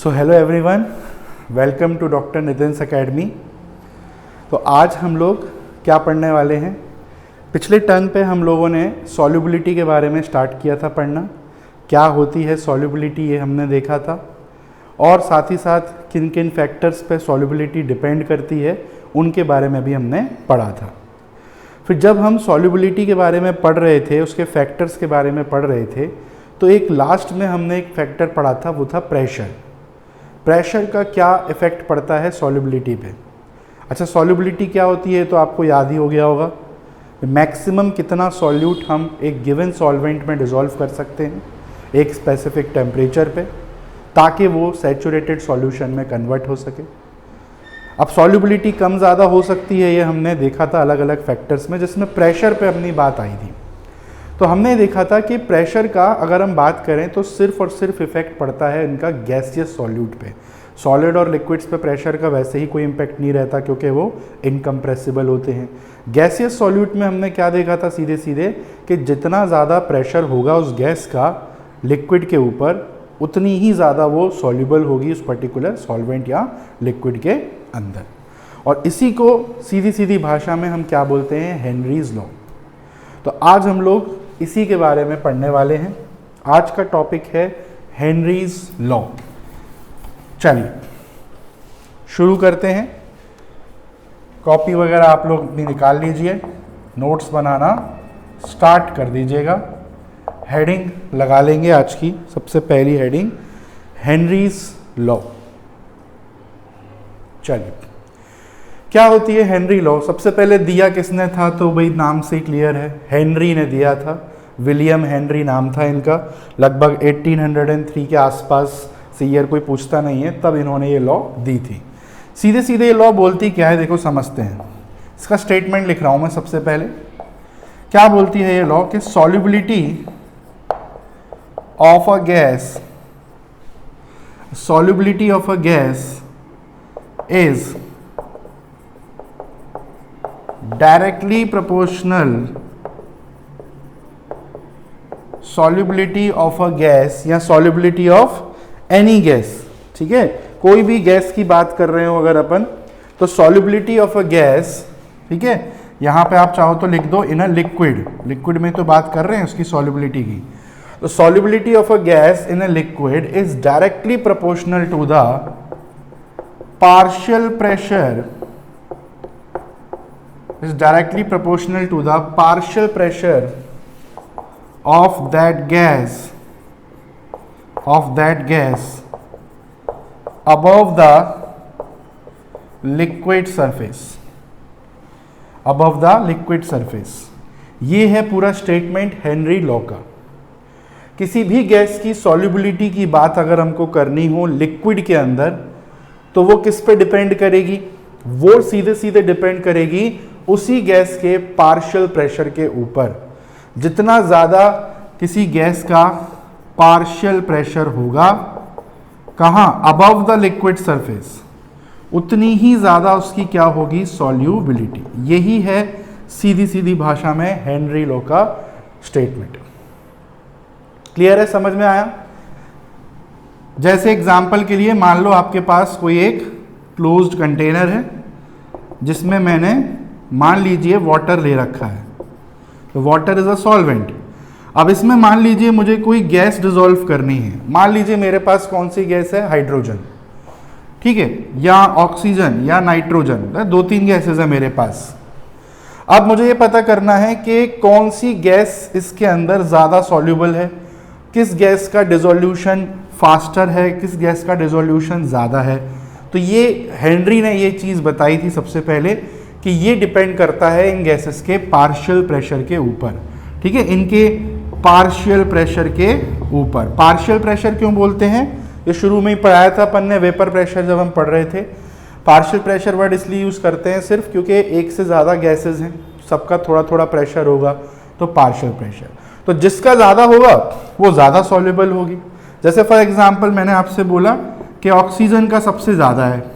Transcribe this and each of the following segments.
So hello everyone, welcome to doctor Nitin's academy. तो आज हम लोग क्या पढ़ने वाले हैं। पिछले टर्म पे हम लोगों ने सॉल्युबिलिटी के बारे में स्टार्ट किया था पढ़ना। क्या होती है सॉल्युबिलिटी ये हमने देखा था, और साथ ही साथ किन किन फैक्टर्स पे सॉल्युबिलिटी डिपेंड करती है उनके बारे में भी हमने पढ़ा था। फिर जब हम सॉल्युबिलिटी के बारे में पढ़ रहे थे, उसके फैक्टर्स के बारे में पढ़ रहे थे, तो एक लास्ट में हमने एक फैक्टर पढ़ा था, वो था प्रेशर। प्रेशर का क्या इफ़ेक्ट पड़ता है सॉल्युबिलिटी पे। अच्छा, सॉल्युबिलिटी क्या होती है तो आपको याद ही हो गया होगा। मैक्सिमम कितना सॉल्यूट हम एक गिवन सॉल्वेंट में डिज़ोल्व कर सकते हैं एक स्पेसिफिक टेम्परेचर पे, ताकि वो सैचुरेटेड सॉल्यूशन में कन्वर्ट हो सके। अब सॉल्युबिलिटी कम ज़्यादा हो सकती है, ये हमने देखा था अलग अलग फैक्टर्स में, जिसमें प्रेशर पे अपनी बात आई थी। तो हमने देखा था कि प्रेशर का अगर हम बात करें तो सिर्फ और सिर्फ इफेक्ट पड़ता है इनका गैसियस सॉल्यूट पे। सॉलिड और लिक्विड्स पे प्रेशर का वैसे ही कोई इम्पैक्ट नहीं रहता, क्योंकि वो इनकम्प्रेसिबल होते हैं। गैसियस सॉल्यूट में हमने क्या देखा था सीधे सीधे, कि जितना ज़्यादा प्रेशर होगा उस गैस का लिक्विड के ऊपर, उतनी ही ज़्यादा वो सॉल्युबल होगी उस पर्टिकुलर सॉल्वेंट या लिक्विड के अंदर। और इसी को सीधी सीधी भाषा में हम क्या बोलते हैं, हेनरीज लॉ। तो आज हम लोग इसी के बारे में पढ़ने वाले हैं। आज का टॉपिक है हेनरीज लॉ। चलिए शुरू करते हैं। कॉपी वगैरह आप लोग अपनी निकाल लीजिए, नोट्स बनाना स्टार्ट कर दीजिएगा। हेडिंग लगा लेंगे आज की सबसे पहली हेडिंग, हेनरीज लॉ। चलिए, क्या होती है हेनरी लॉ। सबसे पहले दिया किसने था, तो भाई नाम से क्लियर है, हेनरी ने दिया था। विलियम हेनरी नाम था इनका। लगभग 1803 के आसपास से, ईयर कोई पूछता नहीं है, तब इन्होंने ये लॉ दी थी। सीधे सीधे ये लॉ बोलती क्या है, देखो समझते हैं। इसका स्टेटमेंट लिख रहा हूं मैं सबसे पहले। क्या बोलती है ये लॉ, कि solubility of a gas, solubility of a gas is directly proportional, solubility of a gas या सॉल्युबिलिटी ऑफ एनी गैस। ठीक है, कोई भी गैस की बात कर रहे हो अगर अपन, तो सॉल्युबिलिटी ऑफ अ गैस, ठीक है, यहां पे आप चाहो तो लिख दो इन अ लिक्विड। लिक्विड में तो बात कर रहे हैं उसकी सॉल्युबिलिटी की। तो solubility of a gas in a liquid is directly proportional to the partial pressure, is directly proportional to the partial pressure of that gas above the liquid surface, above the liquid surface। ये है पूरा statement Henry law का। किसी भी gas की solubility की बात अगर हमको करनी हो लिक्विड के अंदर, तो वो किस पे डिपेंड करेगी, वो सीधे सीधे डिपेंड करेगी उसी गैस के पार्शियल प्रेशर के ऊपर। जितना ज़्यादा किसी गैस का पार्शियल प्रेशर होगा, कहाँ, अबव द लिक्विड सरफेस, उतनी ही ज़्यादा उसकी क्या होगी, सॉल्युबिलिटी। यही है सीधी सीधी भाषा में हेनरी लॉ का स्टेटमेंट। क्लियर है, समझ में आया। जैसे एग्जाम्पल के लिए मान लो आपके पास कोई एक क्लोज्ड कंटेनर है, जिसमें मैंने मान लीजिए वाटर ले रखा है। तो वाटर इज अ सॉल्वेंट। अब इसमें मान लीजिए मुझे कोई गैस डिसॉल्व करनी है। मान लीजिए मेरे पास कौन सी गैस है, हाइड्रोजन, ठीक है, या ऑक्सीजन या नाइट्रोजन, दो तीन गैसेस है मेरे पास। अब मुझे ये पता करना है कि कौन सी गैस इसके अंदर ज़्यादा सॉल्युबल है, किस गैस का डिसोल्यूशन फास्टर है, किस गैस का डिसोल्यूशन ज़्यादा है। तो ये हेनरी ने ये चीज़ बताई थी सबसे पहले, कि ये डिपेंड करता है इन गैसेस के पार्शियल प्रेशर के ऊपर। ठीक है, इनके पार्शियल प्रेशर के ऊपर। पार्शियल प्रेशर क्यों बोलते हैं, ये शुरू में ही पढ़ाया था अपन ने, वेपर प्रेशर जब हम पढ़ रहे थे। पार्शियल प्रेशर वर्ड इसलिए यूज़ करते हैं सिर्फ क्योंकि एक से ज़्यादा गैसेस हैं, सबका थोड़ा थोड़ा प्रेशर होगा, तो पार्शियल प्रेशर। तो जिसका ज़्यादा होगा वो ज़्यादा सॉल्युबल होगी। जैसे फॉर एग्जाम्पल मैंने आपसे बोला कि ऑक्सीजन का सबसे ज़्यादा है,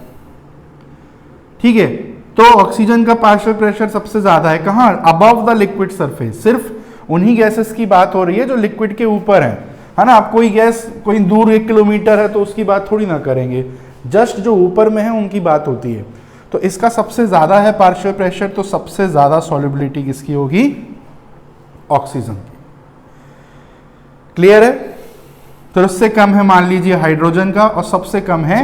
ठीक है, तो ऑक्सीजन का पार्शियल प्रेशर सबसे ज़्यादा है कहाँ, अबव द लिक्विड सरफेस। सिर्फ उन्हीं गैसेस की बात हो रही है जो लिक्विड के ऊपर हैं। है ना। आप कोई गैस कोई दूर 1 किलोमीटर है तो उसकी बात थोड़ी ना करेंगे, जस्ट जो ऊपर में है उनकी बात होती है। तो इसका सबसे ज़्यादा है पार्शियल प्रेशर, तो सबसे ज़्यादा सॉल्युबिलिटी किसकी होगी? ऑक्सीजन की। क्लियर है? तो उससे कम है मान लीजिए हाइड्रोजन का और सबसे कम है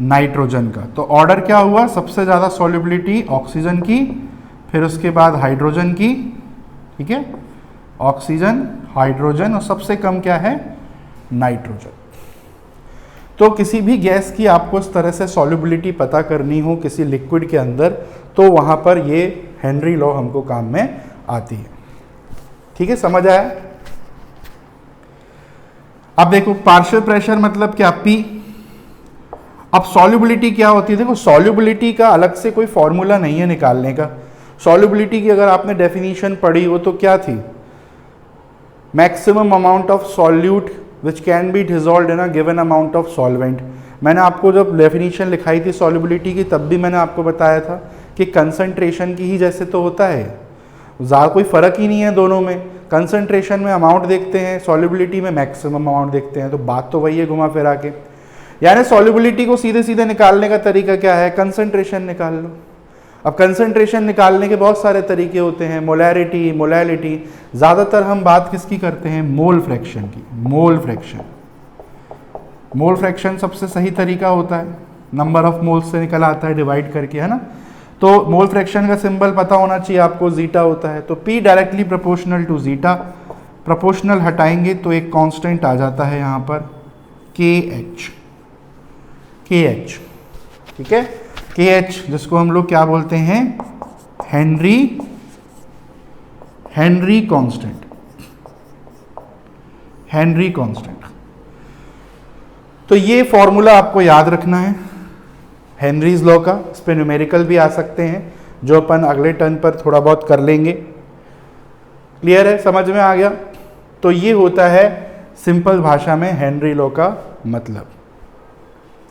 नाइट्रोजन का। तो ऑर्डर क्या हुआ? सबसे ज़्यादा सॉल्युबिलिटी ऑक्सीजन की, फिर उसके बाद हाइड्रोजन की, ठीक है, ऑक्सीजन, हाइड्रोजन, और सबसे कम क्या है? नाइट्रोजन। तो किसी भी गैस की आपको इस तरह से सॉल्युबिलिटी पता करनी हो किसी लिक्विड के अंदर, तो वहां पर ये हेनरी लॉ हमको काम में आती है। ठीक है, समझ आया? अब देखो पार्शियल प्रेशर मतलब क्या? P। अब सॉल्युबिलिटी क्या होती है? देखो सॉल्युबिलिटी का अलग से कोई फॉर्मूला नहीं है निकालने का। सॉल्युबिलिटी की अगर आपने डेफिनेशन पढ़ी हो तो क्या थी? Maximum amount of solute which can be dissolved in a given amount of solvent. मैंने आपको जब डेफिनेशन लिखाई थी सॉल्युबिलिटी की, तब भी मैंने आपको बताया था कि कंसंट्रेशन की ही जैसे तो होता है, ज़्यादा कोई फ़र्क ही नहीं है दोनों में। कंसंट्रेशन में अमाउंट देखते हैं, सॉल्युबिलिटी में मैक्सिमम अमाउंट देखते हैं, तो बात तो वही है घुमा फिरा के। यानी सॉल्युबिलिटी को सीधे सीधे निकालने का तरीका क्या है? कंसंट्रेशन निकाल लो। अब कंसंट्रेशन निकालने के बहुत सारे तरीके होते हैं, मोलैरिटी, मोलैलिटी। ज़्यादातर हम बात किसकी करते हैं? मोल फ्रैक्शन की। मोल फ्रैक्शन, मोल फ्रैक्शन सबसे सही तरीका होता है, नंबर ऑफ मोल्स से निकल आता है डिवाइड करके, है ना। तो मोल फ्रैक्शन का सिंबल पता होना चाहिए आपको, जीटा होता है। तो P directly proportional to zeta, proportional हटाएंगे तो एक कांस्टेंट आ जाता है यहाँ पर KH। KH, ठीक है, KH जिसको हम लोग क्या बोलते हैं? Henry constant. Henry constant. तो ये फॉर्मूला आपको याद रखना है हेनरीज लॉ का। इस पे न्यूमेरिकल भी आ सकते हैं जो अपन अगले टर्न पर थोड़ा बहुत कर लेंगे। क्लियर है? समझ में आ गया? तो ये होता है सिंपल भाषा में हेनरी लॉ का मतलब।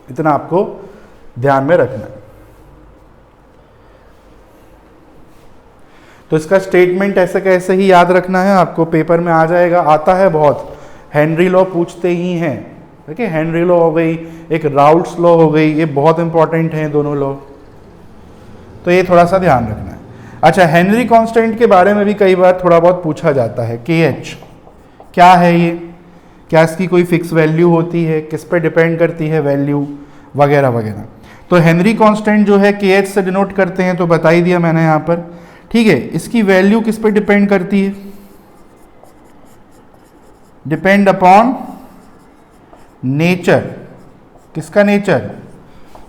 इतना आपको ध्यान में रखना है। तो इसका स्टेटमेंट ऐसे कैसे ही याद रखना है, आपको पेपर में आ जाएगा, आता है बहुत। हेनरी लॉ पूछते ही हैं, ठीक है। हेनरी लॉ हो गई, एक राउल्ट्स लॉ हो गई, ये बहुत इंपॉर्टेंट हैं दोनों लॉ, तो ये थोड़ा सा ध्यान रखना है। अच्छा, हेनरी कांस्टेंट के बारे में भी कई बार थोड़ा बहुत पूछा जाता है। KH क्या है ये? क्या इसकी कोई फिक्स वैल्यू होती है? किस पे डिपेंड करती है वैल्यू, वगैरह वगैरह। तो हेनरी कांस्टेंट जो है KH से डिनोट करते हैं, तो बता ही दिया मैंने यहाँ पर, ठीक है। इसकी वैल्यू किस पे डिपेंड करती है? Depend upon nature. किसका नेचर?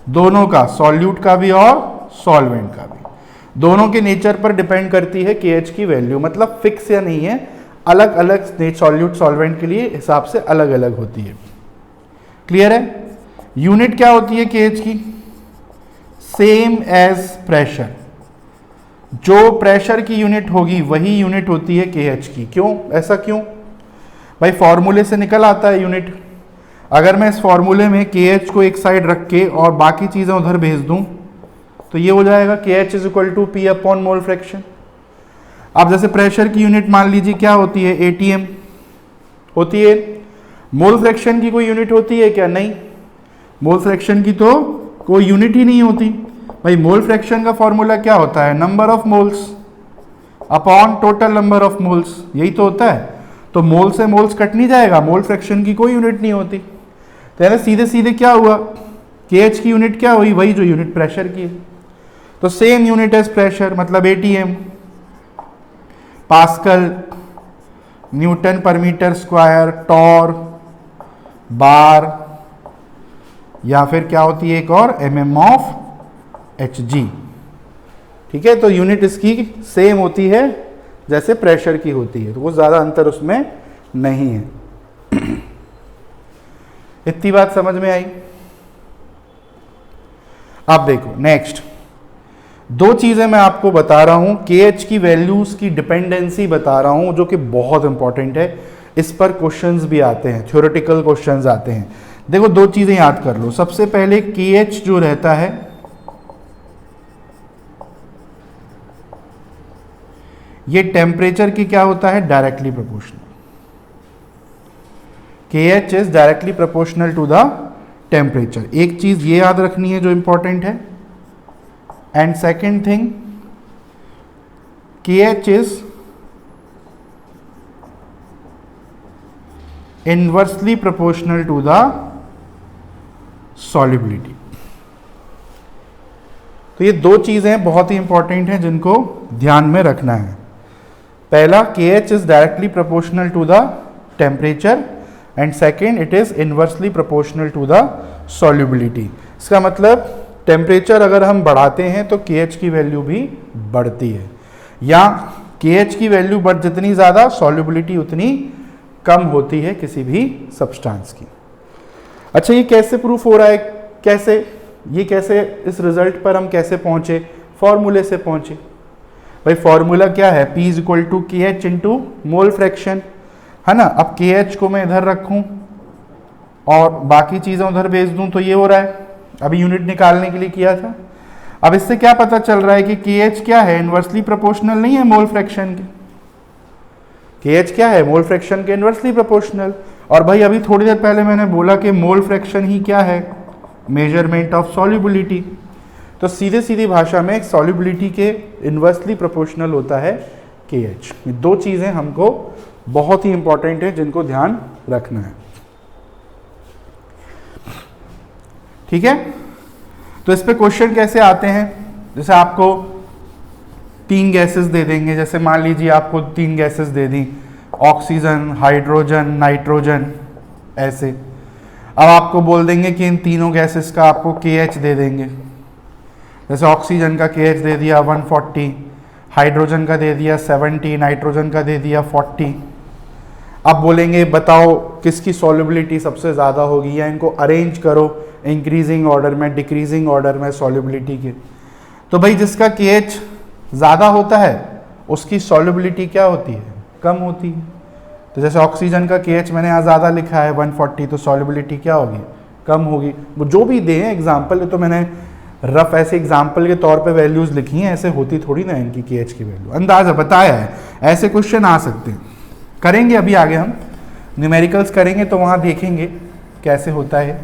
दोनों का, सॉल्यूट का भी और सॉल्वेंट का भी, दोनों के नेचर पर डिपेंड करती है KH की वैल्यू। मतलब फिक्स या नहीं है, अलग अलग सॉल्यूट सॉल्वेंट के लिए हिसाब से अलग अलग होती है। क्लियर है? यूनिट क्या होती है KH की? Same as pressure. जो प्रेशर की यूनिट होगी वही यूनिट होती है KH की। क्यों? ऐसा क्यों भाई? फॉर्मूले से निकल आता है यूनिट। अगर मैं इस फॉर्मूले में KH को एक साइड रख के और बाकी चीजें उधर भेज दूं तो ये हो जाएगा KH is equal to P upon mole fraction. अब जैसे प्रेशर की यूनिट मान लीजिए क्या होती है? ATM होती है। मोल फ्रैक्शन की कोई यूनिट होती है क्या? नहीं, मोल फ्रैक्शन की तो कोई यूनिट ही नहीं होती भाई। मोल फ्रैक्शन का फॉर्मूला क्या होता है? Number of moles upon total number of moles, यही तो होता है। तो मोल से मोल्स कट नहीं जाएगा, मोल फ्रैक्शन की कोई यूनिट नहीं होती। तो यानी सीधे सीधे क्या हुआ? KH की यूनिट क्या हुई? वही जो यूनिट प्रेशर की है। तो सेम यूनिट एज प्रेशर, मतलब ATM, पास्कल, न्यूटन पर मीटर स्क्वायर, टॉर, बार, या फिर क्या होती है एक और, mm ऑफ Hg। ठीक है, तो यूनिट इसकी सेम होती है जैसे प्रेशर की होती है, तो वो ज़्यादा अंतर उसमें नहीं है। इतनी बात समझ में आई? अब देखो नेक्स्ट दो चीजें मैं आपको बता रहा हूं, KH की वैल्यूज की डिपेंडेंसी बता रहा हूं जो कि बहुत इंपॉर्टेंट है। इस पर क्वेश्चंस भी आते हैं, थ्योरेटिकल क्वेश्चंस आते हैं। देखो दो चीजें याद कर लो। सबसे पहले KH जो रहता है ये टेम्परेचर की क्या होता है? Directly proportional. KH is directly proportional to the temperature. एक चीज ये याद रखनी है जो इंपॉर्टेंट है। And second thing, KH is inversely proportional to the solubility. तो ये दो चीजें बहुत ही इंपॉर्टेंट हैं जिनको ध्यान में रखना है। पहला, KH is directly proportional to the temperature and second, it is inversely proportional to the solubility. इसका मतलब टेम्परेचर अगर हम बढ़ाते हैं तो KH की वैल्यू भी बढ़ती है, या KH की वैल्यू बढ़ जितनी ज़्यादा सॉल्युबिलिटी उतनी कम होती है किसी भी सब्सटेंस की। अच्छा, ये कैसे प्रूफ हो रहा है? कैसे इस रिजल्ट पर हम कैसे पहुंचे? फॉर्मूले से पहुंचे। भाई फॉर्मूला क्या है? P is equal to KH into mole fraction, है ना। अब KH को मैं इधर रखूं और बाकी चीज़ें उधर भेज दूं तो ये हो रहा है। अभी यूनिट निकालने के लिए किया था। अब इससे क्या पता चल रहा है कि KH क्या है? इनवर्सली प्रोपोर्शनल नहीं है मोल फ्रैक्शन के। KH क्या है? मोल फ्रैक्शन के इनवर्सली प्रोपोर्शनल। और भाई अभी थोड़ी देर पहले मैंने बोला कि मोल फ्रैक्शन ही क्या है? Measurement of solubility. तो सीधे सीधी भाषा में एक सॉल्युबिलिटी के इनवर्सली प्रोपोर्शनल होता है KH। ये दो चीज़ें हमको बहुत ही इंपॉर्टेंट है जिनको ध्यान रखना है, ठीक है। तो इस पे क्वेश्चन कैसे आते हैं? जैसे आपको 3 गैसेस दे देंगे, जैसे मान लीजिए आपको 3 गैसेस दे दी, ऑक्सीजन, हाइड्रोजन, नाइट्रोजन, ऐसे। अब आपको बोल देंगे कि इन तीनों गैसेस का आपको KH दे देंगे। जैसे ऑक्सीजन का KH दे दिया 140, हाइड्रोजन का दे दिया 70, नाइट्रोजन का दे दिया 40। अब बोलेंगे बताओ किसकी सॉल्युबिलिटी सबसे ज़्यादा होगी, या इनको अरेंज करो इंक्रीजिंग ऑर्डर में, डिक्रीजिंग ऑर्डर में सॉल्युबिलिटी के। तो भाई जिसका KH ज़्यादा होता है उसकी सॉल्युबिलिटी क्या होती है? कम होती है। तो जैसे ऑक्सीजन का KH मैंने यहाँ ज़्यादा लिखा है 140, तो सॉल्युबिलिटी क्या होगी? कम होगी। वो जो भी दें एग्जाम्पल, तो मैंने रफ ऐसे एग्जाम्पल के तौर पे वैल्यूज़ लिखी हैं, ऐसे होती थोड़ी ना इनकी KH की वैल्यू, अंदाज़ा बताया है। ऐसे क्वेश्चन आ सकते हैं, करेंगे अभी आगे हम न्यूमेरिकल्स करेंगे तो वहाँ देखेंगे कैसे होता है,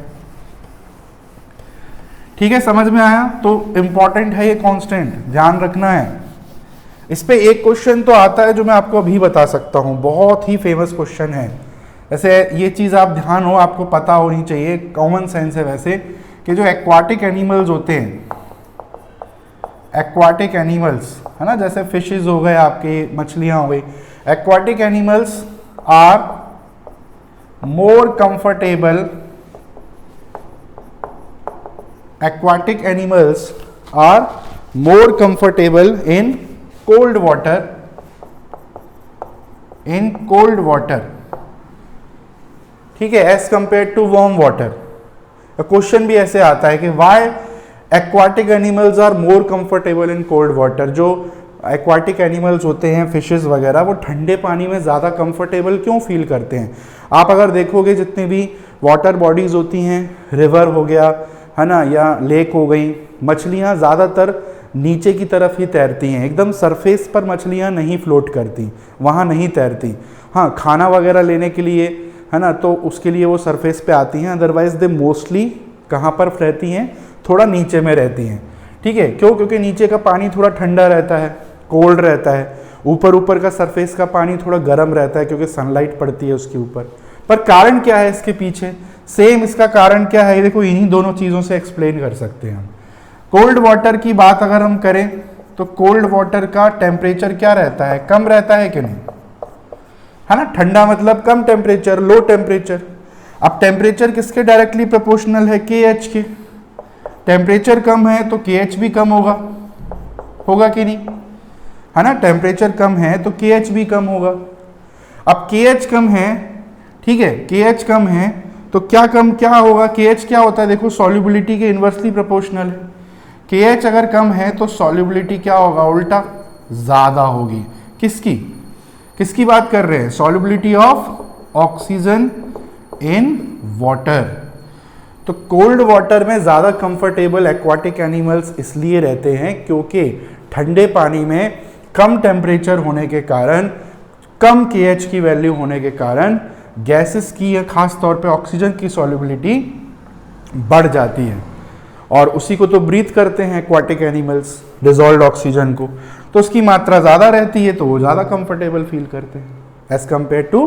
ठीक है। समझ में आया? तो इम्पॉर्टेंट है ये कांस्टेंट, ध्यान रखना है। इस पे एक क्वेश्चन तो आता है जो मैं आपको अभी बता सकता हूँ, बहुत ही फेमस क्वेश्चन है। वैसे ये चीज़ आप ध्यान हो, आपको पता होनी चाहिए, कॉमन सेंस है वैसे, कि जो एक्वाटिक एनिमल्स होते हैं, एक्वाटिक एनिमल्स, है ना, जैसे फिशेस हो गए आपके, मछलियाँ हो गई, aquatic animals are more comfortable, aquatic animals are more comfortable in cold water, ठीक है, as compare to warm water. Question भी ऐसे आता है कि why aquatic animals are more comfortable in cold water. जो एक्वाटिक एनिमल्स होते हैं, फिशेस वगैरह, वो ठंडे पानी में ज़्यादा कंफर्टेबल क्यों फील करते हैं? आप अगर देखोगे जितने भी वाटर बॉडीज़ होती हैं, रिवर हो गया, है ना, या लेक हो गई, मछलियाँ ज़्यादातर नीचे की तरफ ही तैरती हैं, एकदम सरफेस पर मछलियाँ नहीं फ्लोट करती, वहाँ नहीं तैरती। हाँ, खाना वगैरह लेने के लिए, है ना, तो उसके लिए वो सरफेस पे आती हैं, अदरवाइज दे मोस्टली कहाँ पर रहती हैं? थोड़ा नीचे में रहती हैं, ठीक है। क्यों? क्योंकि नीचे का पानी थोड़ा ठंडा रहता है, कोल्ड रहता है, ऊपर का सरफेस का पानी थोड़ा गर्म रहता है क्योंकि सनलाइट पड़ती है उसके ऊपर। पर कारण क्या है इसके पीछे? सेम इसका कारण क्या है, देखो इन्हीं दोनों चीज़ों से एक्सप्लेन कर सकते हैं हम। कोल्ड वाटर की बात अगर हम करें तो कोल्ड वाटर का टेम्परेचर क्या रहता है? कम रहता है कि नहीं, है ना। ठंडा मतलब कम टेम्परेचर, लो टेम्परेचर। अब टेम्परेचर किसके डायरेक्टली प्रोपोर्शनल है? KH के। टेम्परेचर कम है तो KH भी कम होगा कि नहीं, है ना। टेम्परेचर कम है तो KH भी कम होगा। अब KH कम है, ठीक है, KH कम है तो क्या होगा? KH क्या होता है? देखो सॉल्युबिलिटी के इन्वर्सली प्रोपोर्शनल है। KH अगर कम है तो सॉल्युबिलिटी क्या होगा? उल्टा ज़्यादा होगी। किसकी बात कर रहे हैं? Solubility of oxygen in water. तो कोल्ड वाटर में ज़्यादा कंफर्टेबल एक्वाटिक एनिमल्स इसलिए रहते हैं क्योंकि ठंडे पानी में कम टेम्परेचर होने के कारण, कम KH की वैल्यू होने के कारण गैसेस की या खास तौर पे ऑक्सीजन की सॉल्युबिलिटी बढ़ जाती है, और उसी को तो ब्रीथ करते हैं एक्वाटिक एनिमल्स, डिजॉल्व्ड ऑक्सीजन को, तो उसकी मात्रा ज़्यादा रहती है तो वो ज़्यादा कंफर्टेबल फील करते हैं as compare to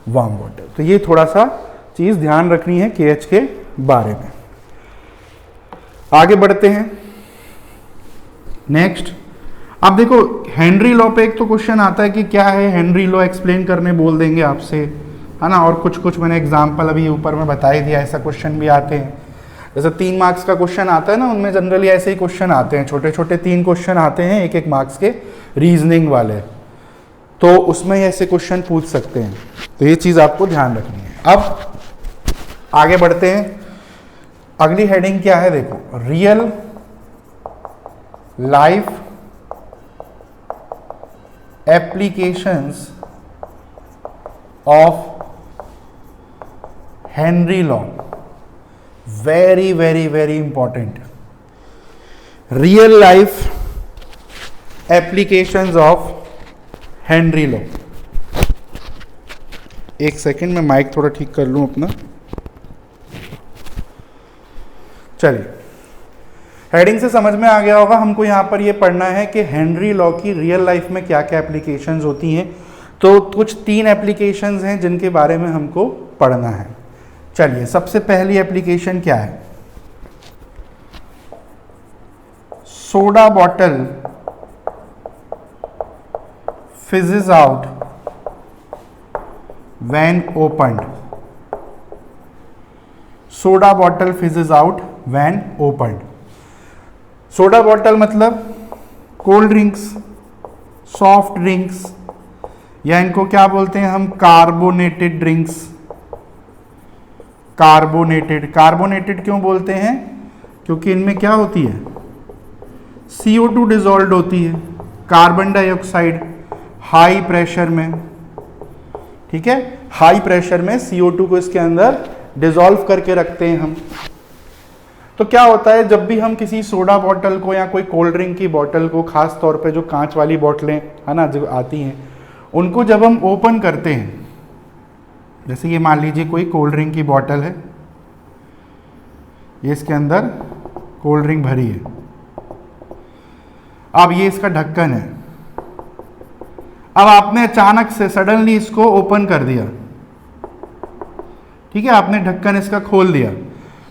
warm water. तो ये थोड़ा सा चीज़ ध्यान रखनी है KH के बारे में। आगे बढ़ते हैं नेक्स्ट। अब देखो हेनरी लॉ पे एक तो क्वेश्चन आता है कि क्या है हेनरी लॉ, एक्सप्लेन करने बोल देंगे आपसे, है ना, और कुछ कुछ मैंने एग्जाम्पल अभी ऊपर में बता ही दिया, ऐसा क्वेश्चन भी आते हैं। जैसे 3 मार्क्स का क्वेश्चन आता है ना, उनमें जनरली ऐसे ही क्वेश्चन आते हैं, छोटे छोटे 3 क्वेश्चन आते हैं 1-1 मार्क्स के रीजनिंग वाले, तो उसमें ऐसे क्वेश्चन पूछ सकते हैं, तो ये चीज़ आपको ध्यान रखनी है। अब आगे बढ़ते हैं, अगली हेडिंग क्या है, देखो real life applications of Henry law, very very very important. Real life applications of Henry law. एक सेकेंड में माइक थोड़ा ठीक कर लूं अपना। चलिए, हेडिंग से समझ में आ गया होगा, हमको यहाँ पर ये पढ़ना है कि हेनरी लॉ की रियल लाइफ में क्या क्या एप्लीकेशंस होती हैं। तो कुछ 3 एप्लीकेशंस हैं जिनके बारे में हमको पढ़ना है। चलिए, सबसे पहली एप्लीकेशन क्या है, soda bottle fizzes out when opened. Soda bottle fizzes out when opened. Soda bottle मतलब कोल्ड ड्रिंक्स, सॉफ्ट ड्रिंक्स, या इनको क्या बोलते हैं हम, कार्बोनेटेड ड्रिंक्स। कार्बोनेटेड क्यों बोलते हैं, क्योंकि इनमें क्या होती है, CO2 डिजॉल्व होती है, कार्बन डाइऑक्साइड हाई प्रेशर में, ठीक है, हाई प्रेशर में CO2 को इसके अंदर डिजॉल्व करके रखते हैं हम। तो क्या होता है, जब भी हम किसी सोडा बॉटल को या कोई कोल्ड ड्रिंक की बॉटल को, खास तौर पे जो कांच वाली बोतलें है ना जो आती हैं, उनको जब हम ओपन करते हैं, जैसे ये मान लीजिए कोई कोल्ड ड्रिंक की बॉटल है, ये इसके अंदर कोल्ड ड्रिंक भरी है, अब ये इसका ढक्कन है, अब आपने अचानक से सडनली इसको ओपन कर दिया, ठीक है, आपने ढक्कन इसका खोल दिया,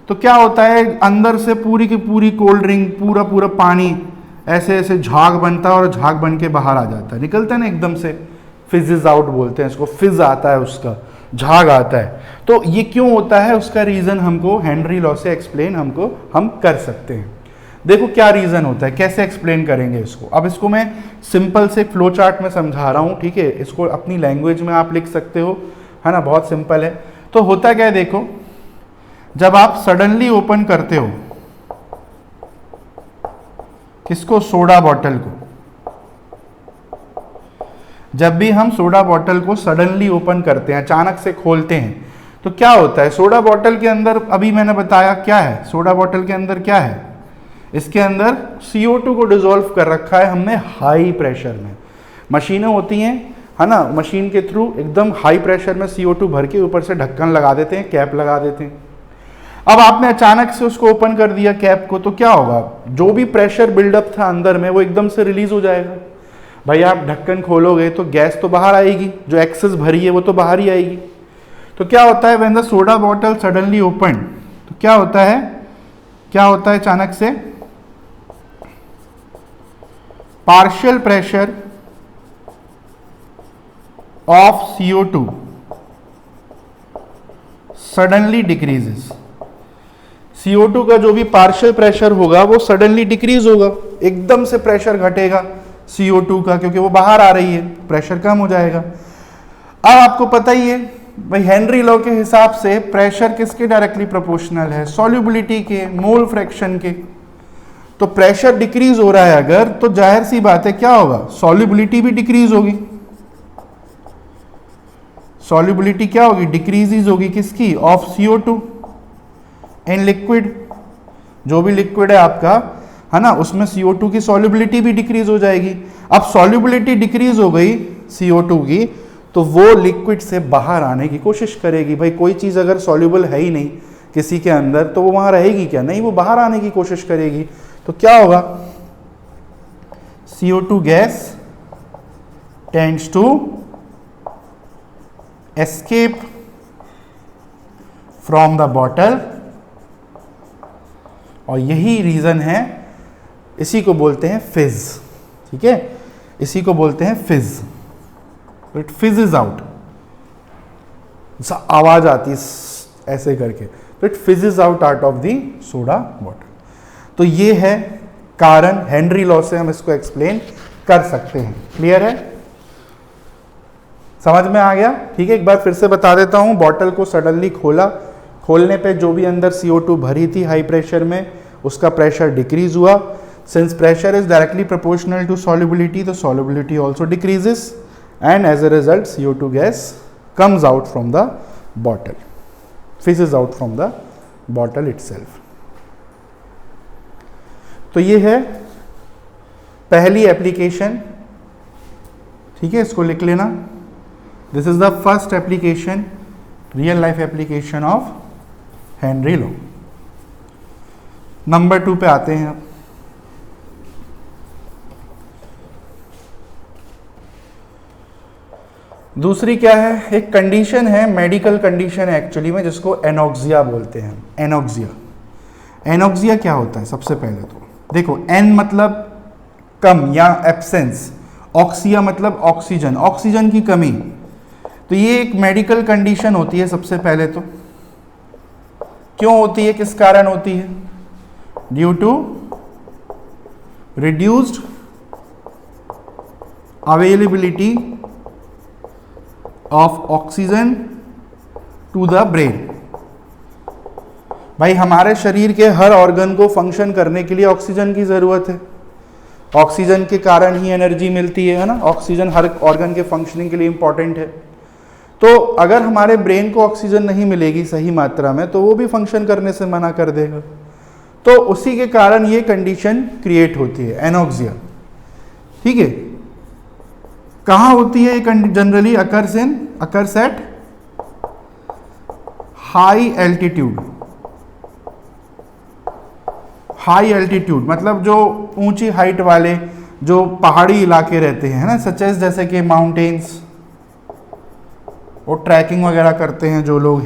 तो क्या होता है, अंदर से पूरी की पूरी कोल्ड ड्रिंक, पूरा पूरा पानी ऐसे ऐसे झाग बनता है और झाग बन के बाहर आ जाता है, निकलता है ना एकदम से, फिजेस आउट बोलते हैं इसको, फिज आता है, उसका झाग आता है। तो ये क्यों होता है, उसका रीजन हमको हेनरी लॉ से एक्सप्लेन हम कर सकते हैं। देखो क्या रीजन होता है, कैसे एक्सप्लेन करेंगे इसको। अब इसको मैं सिंपल से फ्लो चार्ट में समझा रहा हूँ, ठीक है, इसको अपनी लैंग्वेज में आप लिख सकते हो, है ना, बहुत सिंपल है। तो होता क्या है, देखो जब आप सडनली ओपन करते हो किसको, सोडा बॉटल को, जब भी हम सोडा बॉटल को सडनली ओपन करते हैं, अचानक से खोलते हैं, तो क्या होता है, सोडा बॉटल के अंदर, अभी मैंने बताया क्या है, सोडा बॉटल के अंदर क्या है, इसके अंदर CO2 को डिसॉल्व कर रखा है हमने हाई प्रेशर में। मशीनें होती हैं, है ना, मशीन के थ्रू एकदम हाई प्रेशर में CO2 भर के ऊपर से ढक्कन लगा देते हैं, कैप लगा देते हैं। अब आपने अचानक से उसको ओपन कर दिया कैप को, तो क्या होगा, जो भी प्रेशर बिल्डअप था अंदर में वो एकदम से रिलीज हो जाएगा। भाई आप ढक्कन खोलोगे तो गैस तो बाहर आएगी, जो एक्सेस भरी है वो तो बाहर ही आएगी। तो क्या होता है, when the soda bottle suddenly open, तो क्या होता है अचानक से, partial pressure of CO2 suddenly decreases. CO2 का जो भी पार्शियल प्रेशर होगा वो सडनली डिक्रीज होगा, एकदम से प्रेशर घटेगा CO2 का, क्योंकि वो बाहर आ रही है, प्रेशर कम हो जाएगा। अब आपको पता ही है भाई, हेनरी लॉ के हिसाब से प्रेशर किसके डायरेक्टली प्रोपोर्शनल है, सॉल्युबिलिटी के, मोल फ्रैक्शन के। तो प्रेशर डिक्रीज हो रहा है अगर, तो जाहिर सी बात है क्या होगा, सॉल्युबिलिटी भी डिक्रीज होगी। सॉल्युबिलिटी क्या होगी, डिक्रीज होगी, किसकी, ऑफ CO2 इन लिक्विड। जो भी लिक्विड है आपका, है ना, उसमें CO2 की सॉल्युबिलिटी भी डिक्रीज हो जाएगी। अब सॉल्युबिलिटी डिक्रीज हो गई CO2 की, तो वो लिक्विड से बाहर आने की कोशिश करेगी। भाई कोई चीज़ अगर सॉल्युबल है ही नहीं किसी के अंदर तो वो वहाँ रहेगी क्या? नहीं, वो बाहर आने की कोशिश करेगी। तो क्या होगा? CO2 gas tends to escape from the bottle, और यही रीजन है, इसी को बोलते हैं फिज। ठीक है, इसी को बोलते हैं फिज। इट फिजेज आउट, आवाज आती है ऐसे करके, तो it fizzes out of the soda water. तो ये है कारण, हेनरी लॉ से हम इसको एक्सप्लेन कर सकते हैं। क्लियर है? समझ में आ गया? ठीक है, एक बार फिर से बता देता हूं। बॉटल को सडनली खोला, खोलने पे जो भी अंदर CO2 भरी थी हाई प्रेशर में, उसका प्रेशर डिक्रीज हुआ। Since pressure is directly proportional to solubility, तो solubility also decreases and as a result CO2 gas comes out from the bottle, fizzes out from the bottle itself. तो ये है पहली application. ठीक है, इसको लिख लेना। This is the first application, real life application of Henry law. Number 2 पे आते हैं अब। दूसरी क्या है? एक कंडीशन है, मेडिकल कंडीशन है एक्चुअली में, जिसको एनोक्सिया बोलते हैं। एनोक्सिया, एनोक्सिया क्या होता है? सबसे पहले तो देखो, एन मतलब कम या एब्सेंस, ऑक्सिया मतलब ऑक्सीजन, ऑक्सीजन की कमी। तो ये एक मेडिकल कंडीशन होती है सबसे पहले तो। क्यों होती है, किस कारण होती है? Due to reduced availability of oxygen to the brain. भाई हमारे शरीर के हर ऑर्गन को फंक्शन करने के लिए ऑक्सीजन की जरूरत है। ऑक्सीजन के कारण ही एनर्जी मिलती है ना। ऑक्सीजन हर ऑर्गन के फंक्शनिंग के लिए इंपॉर्टेंट है। तो अगर हमारे ब्रेन को ऑक्सीजन नहीं मिलेगी सही मात्रा में, तो वो भी फंक्शन करने से मना कर देगा। तो उसी के कारण ये कंडीशन क्रिएट होती है, एनोक्सिया। ठीक है, कहाँ होती है? Generally occurs at high altitude. High altitude मतलब जो ऊंची हाइट वाले जो पहाड़ी इलाके रहते हैं ना, सचेस जैसे कि माउंटेन्स, वो ट्रैकिंग वगैरह करते हैं जो लोग,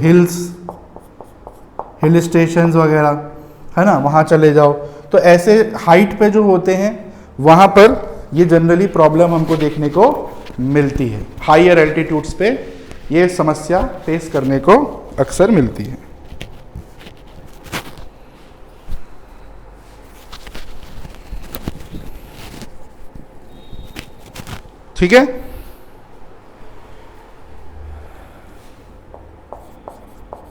हिल स्टेशंस वगैरह है ना, वहाँ चले जाओ। तो ऐसे हाइट पे जो होते हैं वहाँ पर ये जनरली प्रॉब्लम हमको देखने को मिलती है। हायर एल्टीट्यूड्स पे ये समस्या फेस करने को अक्सर मिलती है। ठीक है,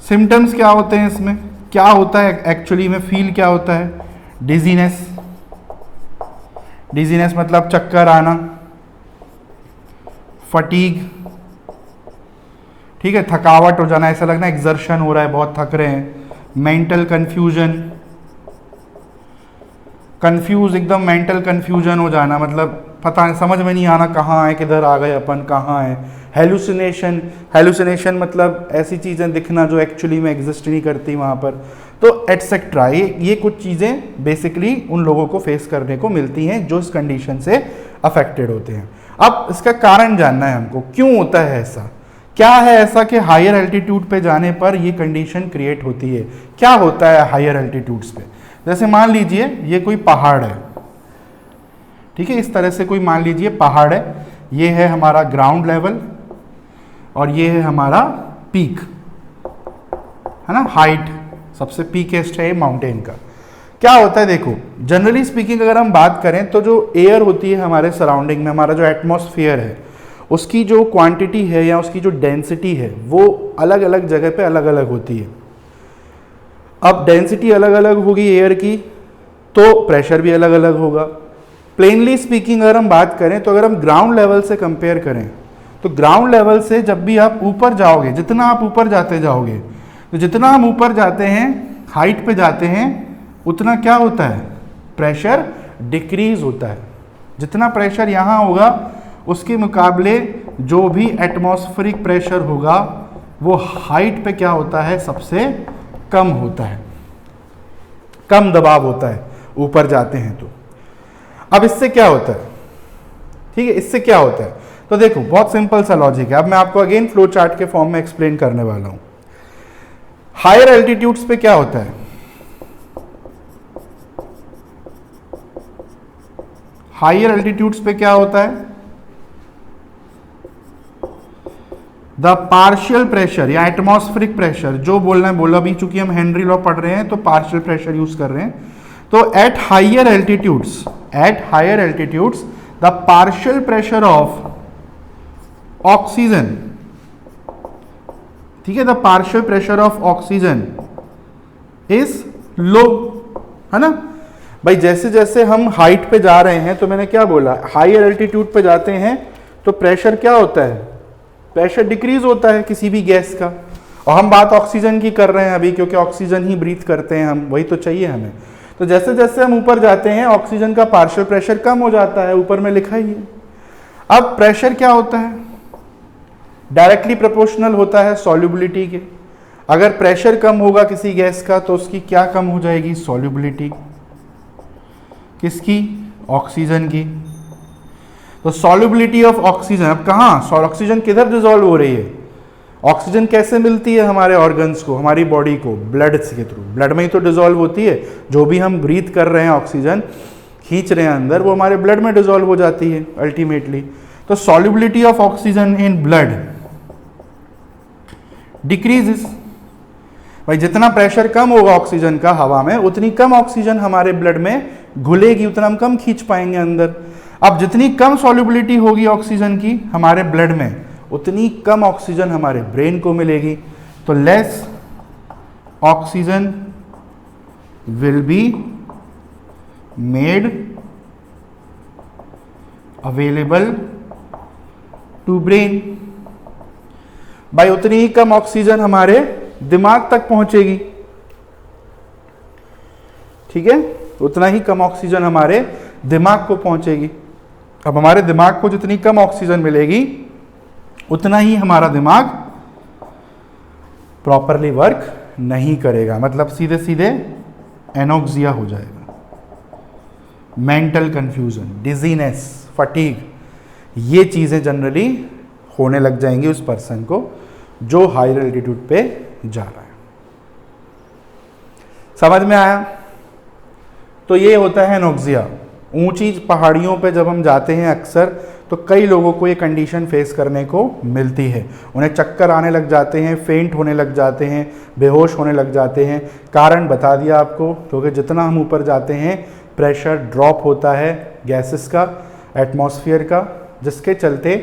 सिम्टम्स क्या होते हैं इसमें? क्या होता है एक्चुअली में? फील क्या होता है? डिजीनेस, डिजीनेस मतलब चक्कर आना, फटीग, ठीक है, थकावट हो जाना, ऐसा लगना एक्सर्शन हो रहा है, बहुत थक रहे हैं। मेंटल कंफ्यूजन, कंफ्यूज, एकदम मेंटल कंफ्यूजन हो जाना, मतलब पता नहीं, समझ में नहीं आना कहाँ आए, किधर आ गए अपन, कहाँ है। हेलुसिनेशन, हेलुसिनेशन मतलब ऐसी चीज़ें दिखना जो एक्चुअली में एग्जिस्ट नहीं करती वहाँ पर। तो एटसेट्रा, ये कुछ चीज़ें बेसिकली उन लोगों को फेस करने को मिलती हैं जो इस कंडीशन से अफेक्टेड होते हैं। अब इसका कारण जानना है हमको, क्यों होता है ऐसा? क्या है ऐसा कि हायर एल्टीट्यूड पे जाने पर ये कंडीशन क्रिएट होती है? क्या होता है हायर एल्टीट्यूड्स पे? जैसे मान लीजिए ये कोई पहाड़ है, ठीक है, इस तरह से कोई मान लीजिए पहाड़ है, ये है हमारा ग्राउंड लेवल और ये है हमारा पीक, है ना, हाइट, सबसे पीकेस्ट है माउंटेन का। क्या होता है देखो, जनरली स्पीकिंग अगर हम बात करें तो जो एयर होती है हमारे सराउंडिंग में, हमारा जो एटमॉस्फेयर है, उसकी जो क्वांटिटी है या उसकी जो डेंसिटी है वो अलग अलग जगह पे अलग अलग होती है। अब डेंसिटी अलग अलग होगी एयर की तो प्रेशर भी अलग अलग होगा। प्लेनली स्पीकिंग अगर हम बात करें तो अगर हम ग्राउंड लेवल से कंपेयर करें तो ग्राउंड लेवल से जब भी आप ऊपर जाओगे, जितना आप ऊपर जाते जाओगे, तो जितना हम ऊपर जाते हैं, हाइट पे जाते हैं, उतना क्या होता है? प्रेशर डिक्रीज होता है। जितना प्रेशर यहाँ होगा उसके मुकाबले जो भी एटमॉस्फेरिक प्रेशर होगा वो हाइट पे क्या होता है, सबसे कम होता है, कम दबाव होता है ऊपर जाते हैं तो। अब इससे क्या होता है, ठीक है, इससे क्या होता है, तो देखो बहुत सिंपल सा लॉजिक है। अब मैं आपको अगेन फ्लो चार्ट के फॉर्म में एक्सप्लेन करने वाला हूं। हायर एल्टीट्यूड्स पे क्या होता है, हायर एल्टीट्यूड्स पे क्या होता है, द पार्शियल प्रेशर या एटमॉस्फेरिक प्रेशर, जो बोलना है बोला, अभी चूंकि हम हेनरी लॉ पढ़ रहे हैं तो पार्शियल प्रेशर यूज कर रहे हैं, तो at higher altitudes, at higher altitudes the partial pressure of oxygen, ठीक है, the partial pressure of oxygen is low, है ना भाई। जैसे जैसे हम हाइट पे जा रहे हैं, तो मैंने क्या बोला, हायर एल्टीट्यूड पे जाते हैं तो प्रेशर क्या होता है, प्रेशर डिक्रीज होता है किसी भी गैस का। और हम बात ऑक्सीजन की कर रहे हैं अभी, क्योंकि ऑक्सीजन ही ब्रीथ करते हैं हम, वही तो चाहिए हमें। तो जैसे जैसे हम ऊपर जाते हैं ऑक्सीजन का पार्शियल प्रेशर कम हो जाता है, ऊपर में लिखा ही है। अब प्रेशर क्या होता है, डायरेक्टली प्रोपोर्शनल होता है सॉल्युबिलिटी के। अगर प्रेशर कम होगा किसी गैस का तो उसकी क्या कम हो जाएगी, सॉल्युबिलिटी, किसकी, ऑक्सीजन की। तो सॉल्युबिलिटी ऑफ ऑक्सीजन, अब कहाँ ऑक्सीजन किधर डिसॉल्व हो रही है, ऑक्सीजन कैसे मिलती है हमारे ऑर्गन्स को, हमारी बॉडी को, ब्लड के थ्रू, ब्लड में ही तो डिसॉल्व होती है। जो भी हम ब्रीथ कर रहे हैं, ऑक्सीजन खींच रहे हैं अंदर, वो हमारे ब्लड में डिसॉल्व हो जाती है अल्टीमेटली। तो solubility of oxygen in blood decreases, भाई जितना प्रेशर कम होगा ऑक्सीजन का हवा में, उतनी कम ऑक्सीजन हमारे ब्लड में घुलेगी, उतना हम कम खींच पाएंगे अंदर। अब जितनी कम सॉल्युबिलिटी होगी ऑक्सीजन की हमारे ब्लड में, उतनी कम ऑक्सीजन हमारे ब्रेन को मिलेगी। तो less oxygen will be made available to brain, भाई उतनी ही कम ऑक्सीजन हमारे दिमाग तक पहुंचेगी, ठीक है, उतना ही कम ऑक्सीजन हमारे दिमाग को पहुंचेगी। अब हमारे दिमाग को जितनी कम ऑक्सीजन मिलेगी, उतना ही हमारा दिमाग प्रॉपरली वर्क नहीं करेगा, मतलब सीधे सीधे एनोक्सिया हो जाएगा, मेंटल कंफ्यूजन, डिजीनेस, फटीग, ये चीजें जनरली होने लग जाएंगी उस पर्सन को जो हायर एल्टीट्यूड पे जा रहा है। समझ में आया? तो ये होता है एनोक्सिया। ऊंची पहाड़ियों पे जब हम जाते हैं अक्सर, तो कई लोगों को ये कंडीशन फेस करने को मिलती है। उन्हें चक्कर आने लग जाते हैं, फेंट होने लग जाते हैं, बेहोश होने लग जाते हैं। कारण बता दिया आपको, क्योंकि जितना हम ऊपर जाते हैं प्रेशर ड्रॉप होता है गैसेस का, एटमॉस्फेयर का, जिसके चलते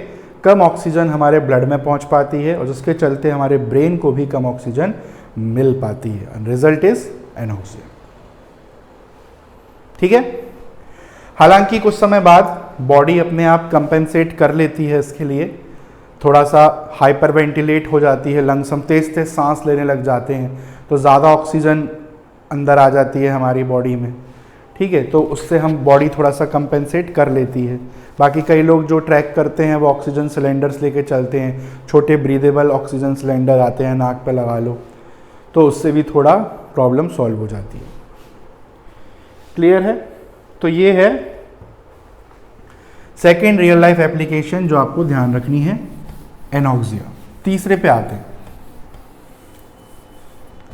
कम ऑक्सीजन हमारे ब्लड में पहुंच पाती है और जिसके चलते हमारे ब्रेन को भी कम ऑक्सीजन मिल पाती है। Result is anoxia. ठीक है। हालांकि कुछ समय बाद बॉडी अपने आप कंपेंसेट कर लेती है इसके लिए, थोड़ा सा हाइपर वेंटिलेट हो जाती है, लंग्स हम तेज तेज सांस लेने लग जाते हैं, तो ज़्यादा ऑक्सीजन अंदर आ जाती है हमारी बॉडी में। ठीक है, तो उससे हम बॉडी थोड़ा सा कंपेंसेट कर लेती है। बाकी कई लोग जो ट्रैक करते हैं वो ऑक्सीजन सिलेंडर्स लेके चलते हैं, छोटे ब्रीदेबल ऑक्सीजन सिलेंडर आते हैं, नाक पे लगा लो, तो उससे भी थोड़ा प्रॉब्लम सॉल्व हो जाती है। क्लियर है? तो ये है सेकेंड रियल लाइफ एप्लीकेशन जो आपको ध्यान रखनी है, एनोक्सिया। तीसरे पे आते हैं,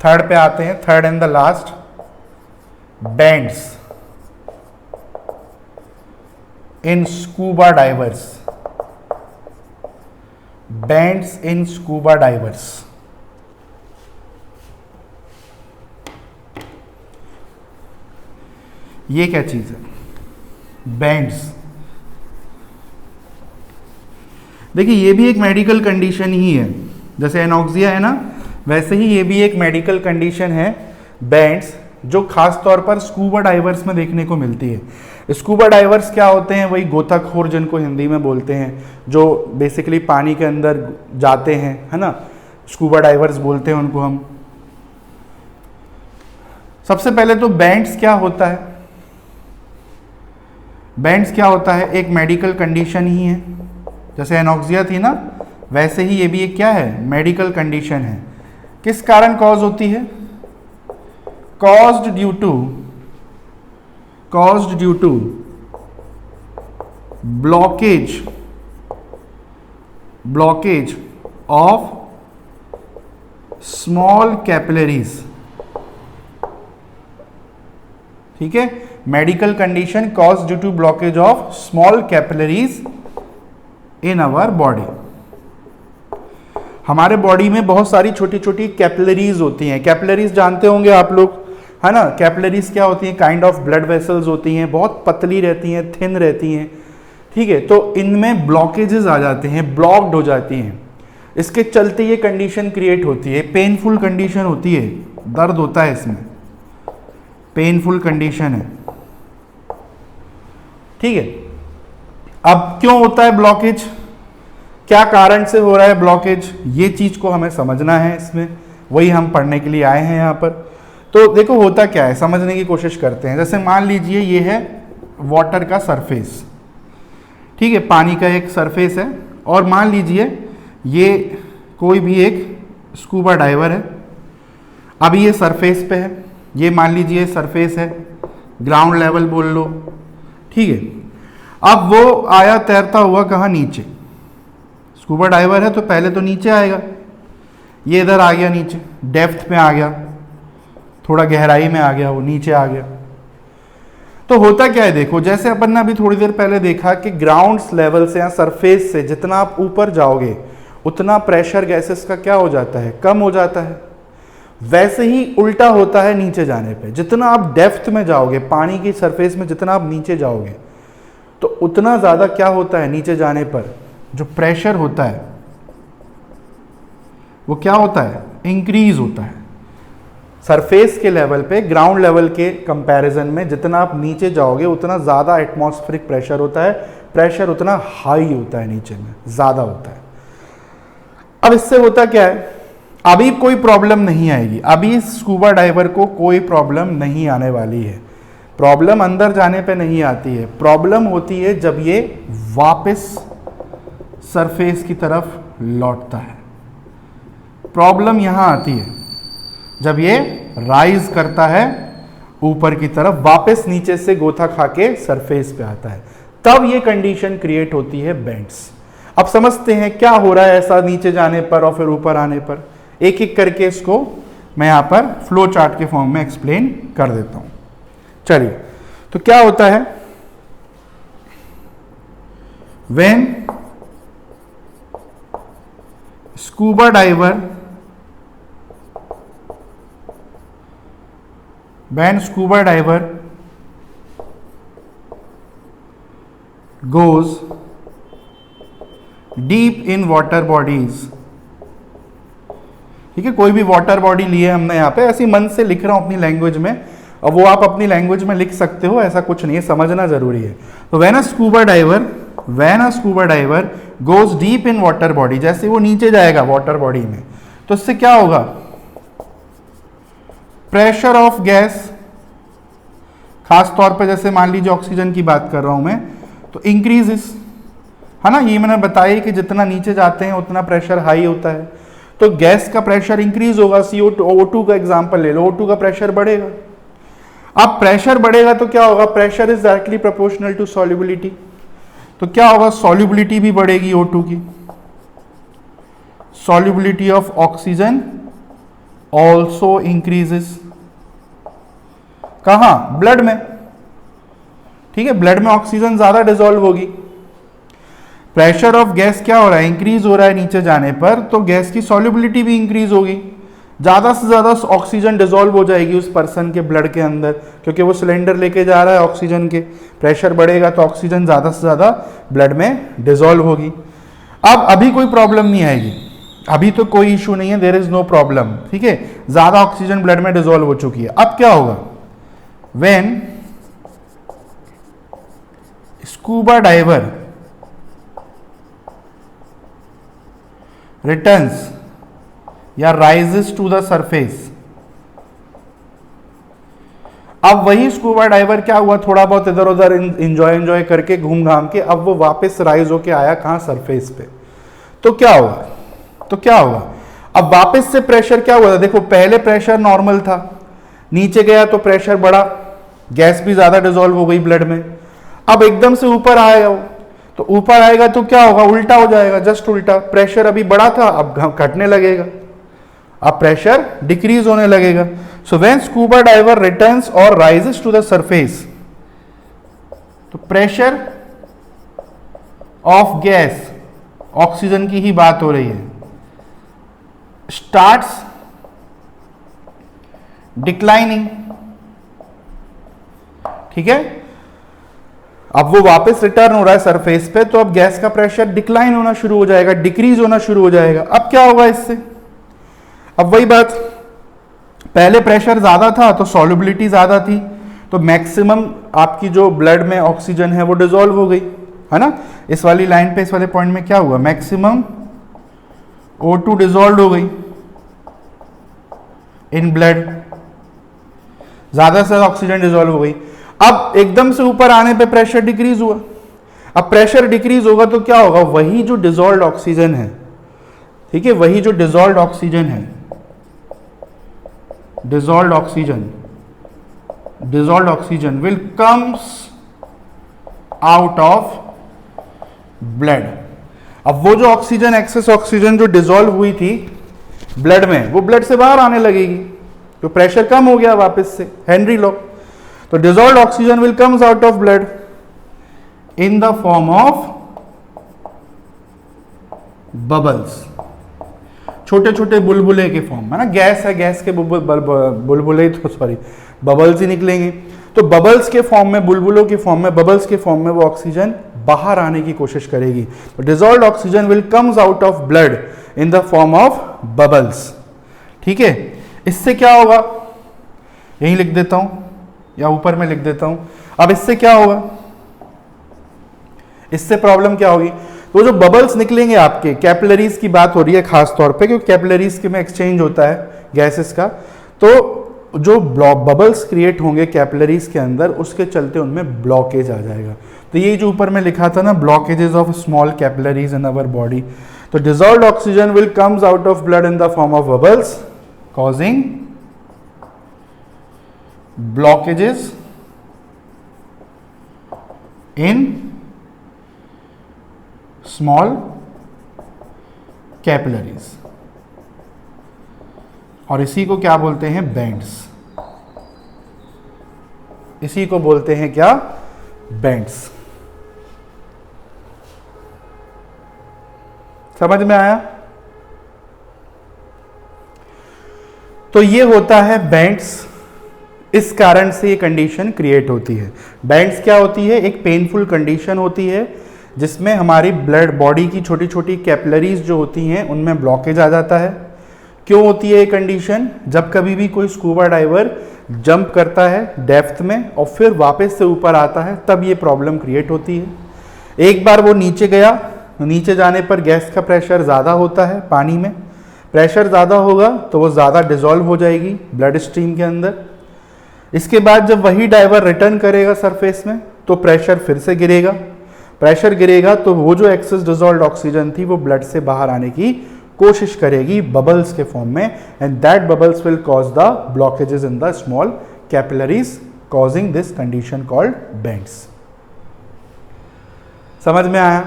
थर्ड पे आते हैं, third and the last, bands in scuba divers. Bands in scuba divers. ये क्या चीज है? बैंड्स। देखिए ये भी एक मेडिकल कंडीशन ही है, जैसे एनोक्सिया है ना, वैसे ही ये भी एक मेडिकल कंडीशन है, बैंड्स, जो खास तौर पर स्कूबा डाइवर्स में देखने को मिलती है। स्कूबा डाइवर्स क्या होते हैं? वही गोताखोर जिनको हिंदी में बोलते हैं, जो बेसिकली पानी के अंदर जाते हैं, है ना, स्कूबा डाइवर्स बोलते हैं उनको हम। सबसे पहले तो बैंड्स क्या होता है? बैंड्स क्या होता है? एक मेडिकल कंडीशन ही है, जैसे एनॉक्सिया थी ना, वैसे ही ये भी एक क्या है, मेडिकल कंडीशन है। किस कारण कॉज होती है? Caused due to blockage of small capillaries. ठीक है, medical condition cause due to blockage of small capillaries in our body. हमारे बॉडी में बहुत सारी छोटी छोटी कैपिलरीज होती हैं। कैपिलरीज जानते होंगे आप लोग, है ना। कैपिलरीज क्या होती हैं? काइंड ऑफ ब्लड वेसल्स होती हैं, बहुत पतली रहती हैं, थिन रहती हैं। ठीक है, तो इनमें ब्लॉकेजेस आ जाते हैं, ब्लॉक्ड हो जाती हैं। इसके चलते ये कंडीशन क्रिएट होती है, पेनफुल कंडीशन होती है, दर्द होता है इसमें, पेनफुल कंडीशन है। ठीक है, अब क्यों होता है ब्लॉकेज, क्या कारण से हो रहा है ब्लॉकेज, ये चीज को हमें समझना है इसमें, वही हम पढ़ने के लिए आए हैं यहाँ पर। तो देखो होता क्या है, समझने की कोशिश करते हैं। जैसे मान लीजिए ये है वाटर का सरफेस, ठीक है, पानी का एक सरफेस है, और मान लीजिए ये कोई भी एक स्कूबा डाइवर है। अभी ये सरफेस पे है, ये मान लीजिए सरफेस है, ग्राउंड लेवल बोल लो। ठीक है, अब वो आया तैरता हुआ कहाँ, नीचे। स्कूबा डाइवर है तो पहले तो नीचे आएगा, ये इधर आ गया नीचे, डेप्थ में आ गया, थोड़ा गहराई में आ गया, वो नीचे आ गया। तो होता क्या है, देखो जैसे अपन ने अभी थोड़ी देर पहले देखा कि ग्राउंड लेवल से या सरफेस से जितना आप ऊपर जाओगे उतना प्रेशर गैसेस का क्या हो जाता है, कम हो जाता है। वैसे ही उल्टा होता है नीचे जाने पे, जितना आप डेप्थ में जाओगे, पानी की सरफेस में जितना आप नीचे जाओगे तो उतना ज़्यादा क्या होता है, नीचे जाने पर जो प्रेशर होता है वो क्या होता है, इंक्रीज होता है। सरफेस के लेवल पे, ग्राउंड लेवल के कंपैरिजन में जितना आप नीचे जाओगे उतना ज़्यादा एटमॉस्फेरिक प्रेशर होता है, प्रेशर उतना हाई होता है, नीचे में ज़्यादा होता है। अब इससे होता क्या है, अभी कोई प्रॉब्लम नहीं आएगी, अभी स्कूबा डाइवर को कोई प्रॉब्लम नहीं आने वाली है। प्रॉब्लम अंदर जाने पे नहीं आती है, प्रॉब्लम होती है जब ये वापस सरफेस की तरफ लौटता है। प्रॉब्लम यहां आती है जब ये राइज करता है ऊपर की तरफ, वापस नीचे से गोथा खा के सरफेस पे आता है, तब ये कंडीशन क्रिएट होती है बेंड्स। अब समझते हैं क्या हो रहा है ऐसा नीचे जाने पर और फिर ऊपर आने पर। एक एक करके इसको मैं यहां पर फ्लो चार्ट के फॉर्म में एक्सप्लेन कर देता हूं। चलिए, तो क्या होता है, when scuba diver goes deep in water bodies। ठीक है, कोई भी वाटर बॉडी लिए हमने यहाँ पे, ऐसी मन से लिख रहा हूं अपनी लैंग्वेज में, अब वो आप अपनी लैंग्वेज में लिख सकते हो, ऐसा कुछ नहीं है, समझना जरूरी है। तो when a scuba diver goes deep in water body, जैसे वो नीचे जाएगा वाटर बॉडी में तो इससे क्या होगा, प्रेशर ऑफ गैस, खास तौर पे जैसे मान लीजिए ऑक्सीजन की बात कर रहा हूं मैं, तो इंक्रीजेस, है ना। ये मैंने बताया कि जितना नीचे जाते हैं उतना प्रेशर हाई होता है, तो गैस का प्रेशर इंक्रीज होगा। CO2 O2 का एग्जांपल ले लो, O2 का प्रेशर बढ़ेगा। अब प्रेशर बढ़ेगा तो क्या होगा, pressure is directly proportional to solubility, तो क्या होगा, सॉल्युबिलिटी भी बढ़ेगी O2 की। Solubility of oxygen also increases, कहां, ब्लड में। ठीक है, ब्लड में ऑक्सीजन ज्यादा डिसॉल्व होगी। प्रेशर ऑफ गैस क्या हो रहा है, इंक्रीज हो रहा है नीचे जाने पर, तो गैस की सॉल्युबिलिटी भी इंक्रीज होगी, ज्यादा से ज्यादा ऑक्सीजन डिसॉल्व हो जाएगी उस पर्सन के ब्लड के अंदर, क्योंकि वो सिलेंडर लेके जा रहा है ऑक्सीजन के। प्रेशर बढ़ेगा तो ऑक्सीजन ज्यादा से ज्यादा ब्लड में डिसॉल्व होगी। अब अभी कोई प्रॉब्लम नहीं आएगी, अभी तो कोई इशू नहीं है, देयर इज नो प्रॉब्लम। ठीक है, ज्यादा ऑक्सीजन ब्लड में डिसॉल्व हो चुकी है। अब क्या होगा, व्हेन स्कूबा डाइवर रिटर्न्स या राइजेस टू द सरफेस, अब वही स्कूबा डाइवर क्या हुआ, थोड़ा बहुत इधर उधर एंजॉय करके घूम घाम के अब वो वापस राइज होके आया कहाँ, सरफेस पे। तो क्या होगा, अब वापस से प्रेशर क्या हुआ था, देखो पहले प्रेशर नॉर्मल था, नीचे गया तो प्रेशर बढ़ा, गैस भी ज्यादा डिसॉल्व हो गई ब्लड में। अब एकदम से ऊपर आएगा वो, तो ऊपर आएगा तो क्या होगा, उल्टा हो जाएगा, जस्ट उल्टा। प्रेशर अभी बढ़ा था, अब घटने लगेगा, अब प्रेशर डिक्रीज होने लगेगा। So when scuba diver returns और राइजेस टू द सरफेस, तो प्रेशर ऑफ गैस, ऑक्सीजन की ही बात हो रही है, स्टार्ट्स डिक्लाइनिंग। ठीक है, अब वो वापस रिटर्न हो रहा है सरफेस पे, तो अब गैस का प्रेशर डिक्लाइन होना शुरू हो जाएगा, डिक्रीज होना शुरू हो जाएगा। अब क्या होगा इससे, अब वही बात, पहले प्रेशर ज्यादा था तो सॉल्युबिलिटी ज्यादा थी, तो मैक्सिमम आपकी जो ब्लड में ऑक्सीजन है वो डिसॉल्व हो गई, है ना। इस वाली लाइन पे, इस वाले पॉइंट में क्या हुआ, मैक्सिमम O2 डिसॉल्व हो गई इन ब्लड, ज्यादा से ज्यादा ऑक्सीजन डिसॉल्व हो गई। अब एकदम से ऊपर आने पे प्रेशर डिक्रीज हुआ, अब प्रेशर डिक्रीज होगा तो क्या होगा, वही जो डिसॉल्व्ड ऑक्सीजन है, ठीक है, वही जो डिसॉल्व्ड ऑक्सीजन है, dissolved oxygen will comes out of blood. अब वो जो ऑक्सीजन, एक्सेस ऑक्सीजन जो डिसॉल्व हुई थी ब्लड में, वो ब्लड से बाहर आने लगेगी, तो प्रेशर कम हो गया वापस से, हेनरी लॉ। तो dissolved oxygen will comes out of blood in the form of bubbles, छोटे छोटे बुलबुले के फॉर्म में ना, गैस है, गैस के बुलबुले, तो सॉरी बबल्स ही निकलेंगे, तो बबल्स के फॉर्म में, बुलबुलों के फॉर्म में, बबल्स के फॉर्म में वो ऑक्सीजन बाहर आने की कोशिश करेगी। तो dissolved oxygen will comes out of blood in the form of bubbles. ठीक है, इससे क्या होगा, यही लिख देता हूं या ऊपर में लिख देता हूं। अब इससे क्या होगा, इससे प्रॉब्लम क्या होगी, तो जो बबल्स निकलेंगे आपके, कैपिलरीज की बात हो रही है खास तौर पे, क्योंकि कैपिलरीज के में एक्सचेंज होता है गैसेस का, तो जो बबल्स क्रिएट होंगे कैपिलरीज के अंदर, उसके चलते उनमें ब्लॉकेज आ जाएगा। तो ये जो ऊपर में लिखा था ना, blockages of small capillaries in our body, तो dissolved oxygen will comes out of blood in the form of bubbles causing blockages in small capillaries, और इसी को क्या बोलते हैं, बेंड्स। इसी को बोलते हैं क्या, बेंड्स। समझ में आया। तो ये होता है बेंड्स, इस कारण से ये कंडीशन क्रिएट होती है। बेंड्स क्या होती है, एक पेनफुल कंडीशन होती है जिसमें हमारी ब्लड बॉडी की छोटी छोटी कैपिलरीज जो होती हैं उनमें ब्लॉकेज आ जाता है। क्यों होती है ये कंडीशन, जब कभी भी कोई स्कूबा डाइवर जंप करता है डेप्थ में और फिर वापस से ऊपर आता है, तब ये प्रॉब्लम क्रिएट होती है। एक बार वो नीचे गया, नीचे जाने पर गैस का प्रेशर ज़्यादा होता है, पानी में प्रेशर ज़्यादा होगा तो वो ज़्यादा डिसॉल्व हो जाएगी ब्लड स्ट्रीम के अंदर। इसके बाद जब वही डाइवर रिटर्न करेगा सरफेस में तो प्रेशर फिर से गिरेगा, प्रेशर गिरेगा तो वो जो एक्सेस डिसॉल्व्ड ऑक्सीजन थी वो ब्लड से बाहर आने की कोशिश करेगी बबल्स के फॉर्म में, and that bubbles will cause the blockages in the small capillaries causing this condition called bends. समझ में आया।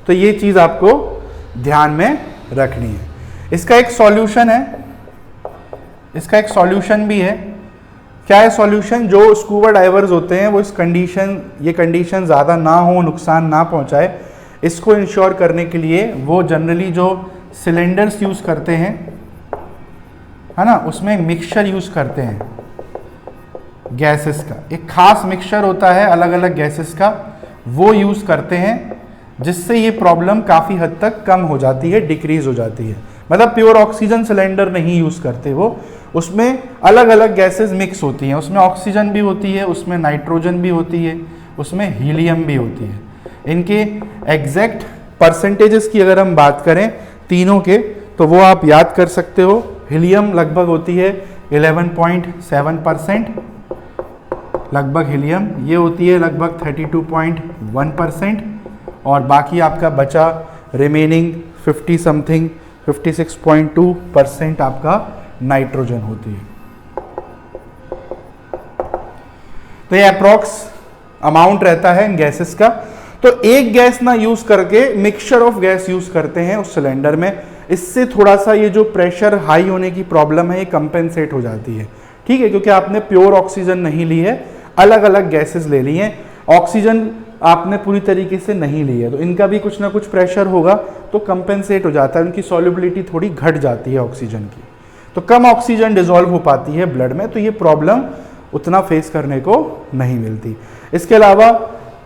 तो ये चीज आपको ध्यान में रखनी है। इसका एक सॉल्यूशन है, इसका एक सॉल्यूशन भी है। क्या है सॉल्यूशन, जो स्कूबा डाइवर्स होते हैं वो इस कंडीशन, ये कंडीशन ज़्यादा ना हो, नुकसान ना पहुंचाए, इसको इंश्योर करने के लिए वो जनरली जो सिलेंडर्स यूज़ करते हैं, है ना, उसमें मिक्सचर यूज़ करते हैं गैसेस का। एक खास मिक्सचर होता है अलग अलग गैसेस का, वो यूज़ करते हैं, जिससे ये प्रॉब्लम काफ़ी हद तक कम हो जाती है, डिक्रीज हो जाती है। मतलब प्योर ऑक्सीजन सिलेंडर नहीं यूज़ करते वो, उसमें अलग अलग गैसेस मिक्स होती हैं, उसमें ऑक्सीजन भी होती है, उसमें नाइट्रोजन भी होती है, उसमें हीलियम भी होती है। इनके एग्जैक्ट परसेंटेजेस की अगर हम बात करें तीनों के, तो वो आप याद कर सकते हो। हीलियम लगभग होती है 11.7%, लगभग हीलियम, ये होती है लगभग 32.1%, और बाकी आपका बचा रिमेनिंग 50 समथिंग 56.2% आपका नाइट्रोजन होती है। तो ये अप्रॉक्स अमाउंट रहता है इन गैसेस का। तो एक गैस ना यूज करके मिक्सचर ऑफ गैस यूज करते हैं उस सिलेंडर में, इससे थोड़ा सा ये जो प्रेशर हाई होने की प्रॉब्लम है ये कंपेंसेट हो जाती है, ठीक है, क्योंकि आपने प्योर ऑक्सीजन नहीं ली है, अलग अलग गैसेस ले ली हैं, ऑक्सीजन आपने पूरी तरीके से नहीं ली है, तो इनका भी कुछ ना कुछ प्रेशर होगा तो कंपेंसेट हो जाता है, उनकी सॉल्युबिलिटी थोड़ी घट जाती है ऑक्सीजन की, तो कम ऑक्सीजन डिसॉल्व हो पाती है ब्लड में, तो ये प्रॉब्लम उतना फेस करने को नहीं मिलती। इसके अलावा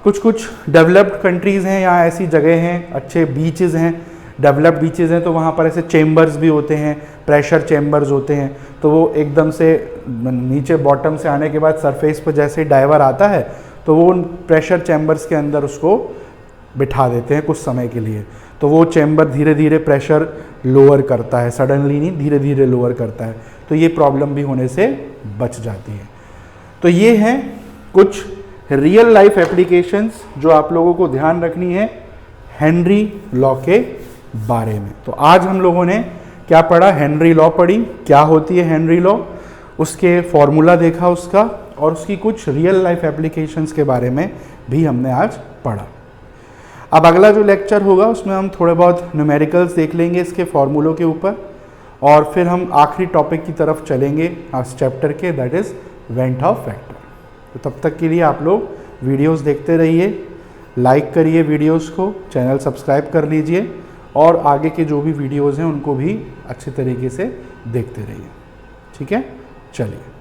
कुछ कुछ डेवलप्ड कंट्रीज़ हैं, यहाँ ऐसी जगह हैं, अच्छे बीचेस हैं, डेवलप्ड बीचेस हैं, तो वहाँ पर ऐसे चेम्बर्स भी होते हैं, प्रेशर चेम्बर्स होते हैं, तो वो एकदम से नीचे बॉटम से आने के बाद सरफेस पर जैसे डाइवर आता है तो वो उन प्रेशर चैम्बर्स के अंदर उसको बिठा देते हैं कुछ समय के लिए, तो वो चैम्बर धीरे धीरे प्रेशर लोअर करता है, सडनली नहीं, धीरे धीरे लोअर करता है, तो ये प्रॉब्लम भी होने से बच जाती है। तो ये हैं कुछ रियल लाइफ एप्लीकेशंस जो आप लोगों को ध्यान रखनी है हेनरी लॉ के बारे में। तो आज हम लोगों ने क्या पढ़ा, हेनरी लॉ पढ़ी, क्या होती है हेनरी लॉ, उसके फॉर्मूला देखा उसका, और उसकी कुछ रियल लाइफ एप्लीकेशंस के बारे में भी हमने आज पढ़ा। अब अगला जो लेक्चर होगा उसमें हम थोड़े बहुत न्यूमेरिकल्स देख लेंगे इसके फॉर्मूलों के ऊपर, और फिर हम आखिरी टॉपिक की तरफ चलेंगे इस चैप्टर के, that is went of factor. तो तब तक के लिए आप लोग वीडियोस देखते रहिए, लाइक करिए वीडियोस को, चैनल सब्सक्राइब कर लीजिए, और आगे के जो भी वीडियोस हैं उनको भी अच्छे तरीके से देखते रहिए, ठीक है, चलिए।